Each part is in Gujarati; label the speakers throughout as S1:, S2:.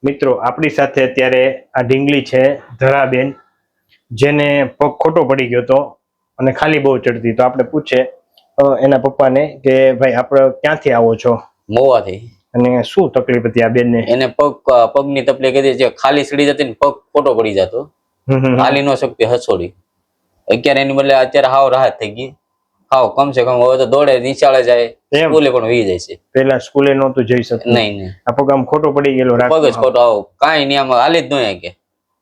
S1: મિત્રો આપણી સાથે અત્યારે આ ઢીંગલી છે ધરાબેન, જેને પગ ખોટો પડી ગયો હતો અને ખાલી બહુ ચડતી. તો આપણે પૂછે એના પપ્પાને કે ભાઈ આપણે ક્યાંથી આવો છો?
S2: મોવાથી.
S1: અને શું તકલીફ હતી આ બેનને?
S2: એને પગની તકલીફ હતી, જે ખાલી સીડી જતી ને પગ ખોટો પડી જતો, હાલી ન શકતી હસોડી. અત્યારે એની બદલે અત્યારે હાવ રાહત થઈ ગઈ. હાવ કમસે કમ હવે તો દોડે, નિશાળે જાય, સ્કૂલે પણ વી જાય છે.
S1: પેલા સ્કૂલે નહોતું જઈ શકતું.
S2: નહીં.
S1: આ પગ આમ ખોટો પડી ગયેલો,
S2: પગ જ ખોટો, આવો કાંઈ નહીં, આમાં હાલી જ ન કે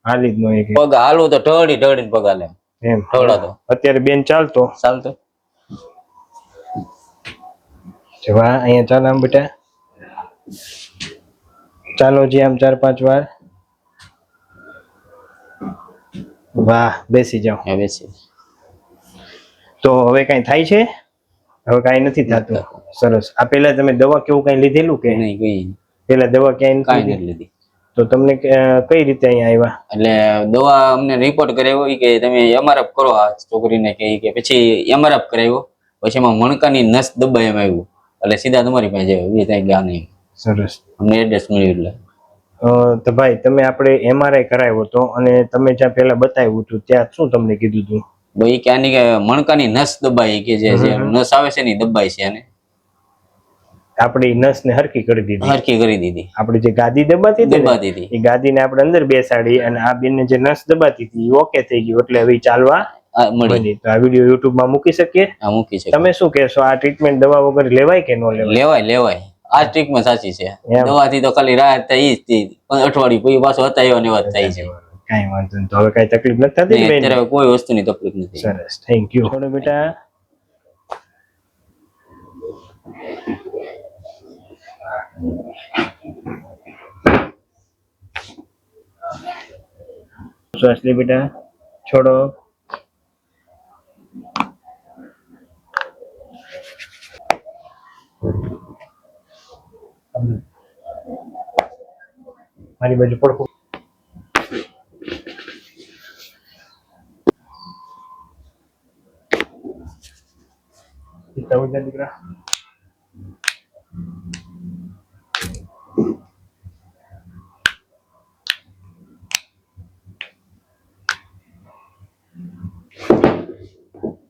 S1: હાલી જ ન
S2: પગ હાલવું તો ઢળીને પગ હાલે
S1: એમ
S2: ઢળાતો.
S1: અત્યારે બેન ચાલતો વાહ, અહીંયા ચાલ આમ બેટા, ચાલો જી આમ 4-5 વાર. વાહ, બેસી જાઓ.
S2: બેસી.
S1: તો હવે કઈ થાય છે? હવે કઈ નથી થતું. સરસ. આ પેલા તમે દવા કેવું કઈ લીધેલું કે
S2: નહીં? કઈ
S1: પેલા દવા ક્યાંય નથી
S2: લીધી.
S1: તો તમને કઈ રીતે અહીંયા આવ્યા?
S2: એટલે દવા અમને રિપોર્ટ કરાવ્યો કે તમે એમઆરએફ કરો આ છોકરીને, કે પછી એમઆરએફ કરાવ્યો, પછી એમાં મણકાની નસ દબાઈ એમ આવ્યું, એટલે સીધા તમારી પાસે આવ્યો. ત્યાં ગયા નહીં. સરસ. અમને એડ્રેસ મળ્યું. એટલે
S1: તો ભાઈ તમે આપણે એમઆરઆઈ કરાવ્યો હતો અને તમે જ્યાં પેલા બતાવ્યું હતું ત્યાં શું તમને કીધું હતું?
S2: ભાઈ કે આની મણકાની નસ દબાઈ, કે જે નસ આવે છે ને દબાઈ છે, અને
S1: આપણી નસ ને હરકી કરી દીધી. આપણી જે ગાદી દબાતી હતી એ ગાદીને આપણે અંદર બેસાડી અને આ બેનને જે નસ દબાતી હતી એ ઓકે થઈ ગયું, એટલે હવે ચાલવા મળી. તો આ વિડીયો યુટ્યુબ માં મૂકી શકીએ?
S2: મૂકી શકીએ.
S1: તમે શું કહેશો, આ ટ્રીટમેન્ટ દવા વગર લેવાય કે ન લેવાય?
S2: લેવાય. આ ટ્રીટમેન્ટ સાચી છે. દવાથી તો ખાલી રાહત થાય જ, અઠવાડિયું પછી પાછો હતા એવા ને એવા થાય છે.
S1: કઈ વાંધો નહીં. તો હવે કઈ તકલીફ નથી થતી?
S2: અત્યારે કોઈ વસ્તુની તકલીફ નથી.
S1: સરસ, થેન્ક યુ. થોડો બેટા શ્વાસ લે બેટા, છોડો. મારી બાજુ પડખું. દીકરા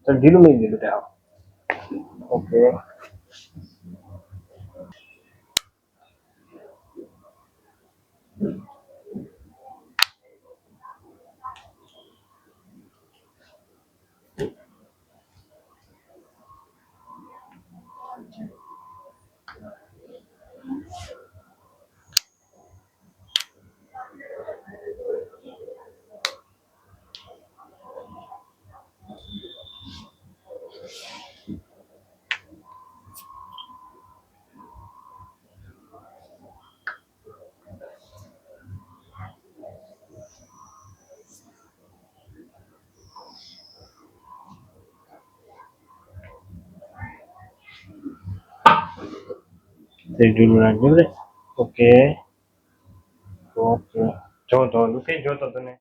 S1: ચલ, ઢીલું નહીં દે બેટા. ઓકે. ઓકે. જો તો નથી જોતો તને.